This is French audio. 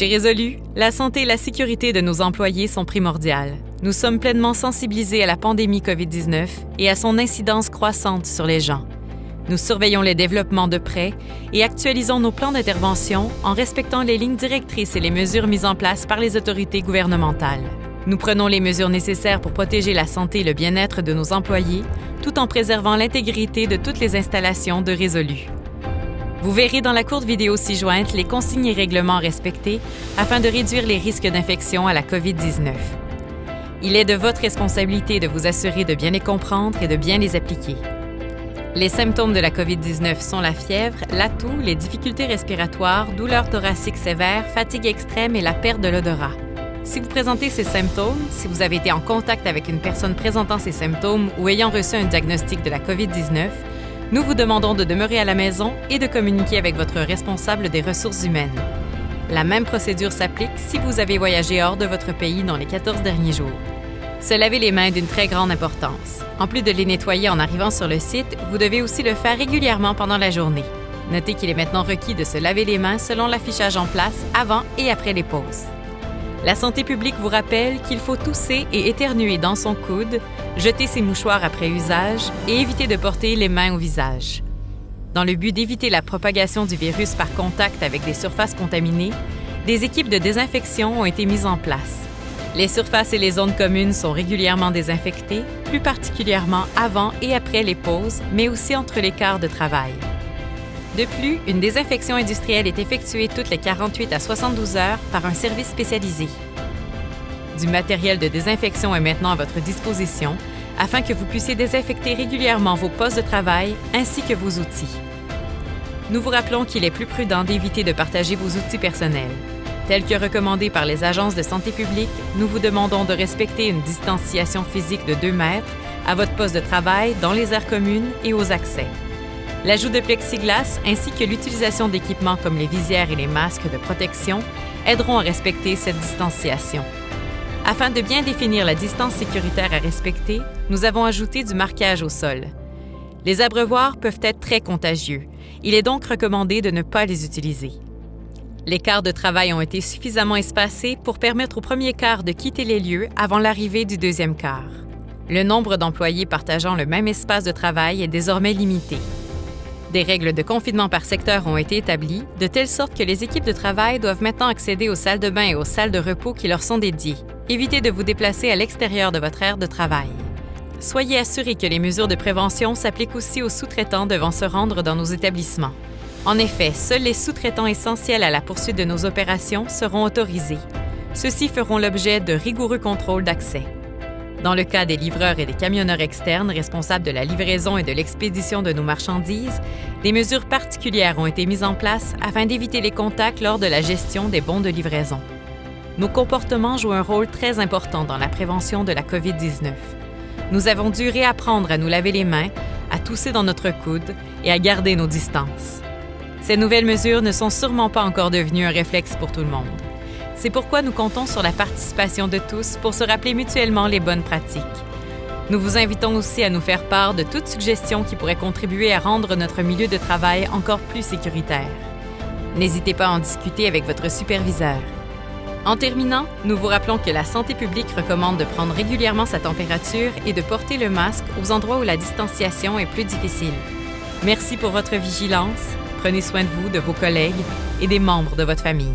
Chez Résolu, la santé et la sécurité de nos employés sont primordiales. Nous sommes pleinement sensibilisés à la pandémie COVID-19 et à son incidence croissante sur les gens. Nous surveillons les développements de près et actualisons nos plans d'intervention en respectant les lignes directrices et les mesures mises en place par les autorités gouvernementales. Nous prenons les mesures nécessaires pour protéger la santé et le bien-être de nos employés, tout en préservant l'intégrité de toutes les installations de Résolu. Vous verrez dans la courte vidéo ci-jointe les consignes et règlements respectés afin de réduire les risques d'infection à la COVID-19. Il est de votre responsabilité de vous assurer de bien les comprendre et de bien les appliquer. Les symptômes de la COVID-19 sont la fièvre, la toux, les difficultés respiratoires, douleurs thoraciques sévères, fatigue extrême et la perte de l'odorat. Si vous présentez ces symptômes, si vous avez été en contact avec une personne présentant ces symptômes ou ayant reçu un diagnostic de la COVID-19, nous vous demandons de demeurer à la maison et de communiquer avec votre responsable des ressources humaines. La même procédure s'applique si vous avez voyagé hors de votre pays dans les 14 derniers jours. Se laver les mains est d'une très grande importance. En plus de les nettoyer en arrivant sur le site, vous devez aussi le faire régulièrement pendant la journée. Notez qu'il est maintenant requis de se laver les mains selon l'affichage en place avant et après les pauses. La santé publique vous rappelle qu'il faut tousser et éternuer dans son coude, jeter ses mouchoirs après usage et éviter de porter les mains au visage. Dans le but d'éviter la propagation du virus par contact avec des surfaces contaminées, des équipes de désinfection ont été mises en place. Les surfaces et les zones communes sont régulièrement désinfectées, plus particulièrement avant et après les pauses, mais aussi entre les quarts de travail. De plus, une désinfection industrielle est effectuée toutes les 48 à 72 heures par un service spécialisé. Du matériel de désinfection est maintenant à votre disposition afin que vous puissiez désinfecter régulièrement vos postes de travail ainsi que vos outils. Nous vous rappelons qu'il est plus prudent d'éviter de partager vos outils personnels. Tel que recommandé par les agences de santé publique, nous vous demandons de respecter une distanciation physique de 2 mètres à votre poste de travail, dans les aires communes et aux accès. L'ajout de plexiglas ainsi que l'utilisation d'équipements comme les visières et les masques de protection aideront à respecter cette distanciation. Afin de bien définir la distance sécuritaire à respecter, nous avons ajouté du marquage au sol. Les abreuvoirs peuvent être très contagieux. Il est donc recommandé de ne pas les utiliser. Les quarts de travail ont été suffisamment espacés pour permettre au premier quart de quitter les lieux avant l'arrivée du deuxième quart. Le nombre d'employés partageant le même espace de travail est désormais limité. Des règles de confinement par secteur ont été établies, de telle sorte que les équipes de travail doivent maintenant accéder aux salles de bain et aux salles de repos qui leur sont dédiées. Évitez de vous déplacer à l'extérieur de votre aire de travail. Soyez assurés que les mesures de prévention s'appliquent aussi aux sous-traitants devant se rendre dans nos établissements. En effet, seuls les sous-traitants essentiels à la poursuite de nos opérations seront autorisés. Ceux-ci feront l'objet de rigoureux contrôles d'accès. Dans le cas des livreurs et des camionneurs externes responsables de la livraison et de l'expédition de nos marchandises, des mesures particulières ont été mises en place afin d'éviter les contacts lors de la gestion des bons de livraison. Nos comportements jouent un rôle très important dans la prévention de la COVID-19. Nous avons dû réapprendre à nous laver les mains, à tousser dans notre coude et à garder nos distances. Ces nouvelles mesures ne sont sûrement pas encore devenues un réflexe pour tout le monde. C'est pourquoi nous comptons sur la participation de tous pour se rappeler mutuellement les bonnes pratiques. Nous vous invitons aussi à nous faire part de toute suggestion qui pourrait contribuer à rendre notre milieu de travail encore plus sécuritaire. N'hésitez pas à en discuter avec votre superviseur. En terminant, nous vous rappelons que la santé publique recommande de prendre régulièrement sa température et de porter le masque aux endroits où la distanciation est plus difficile. Merci pour votre vigilance. Prenez soin de vous, de vos collègues et des membres de votre famille.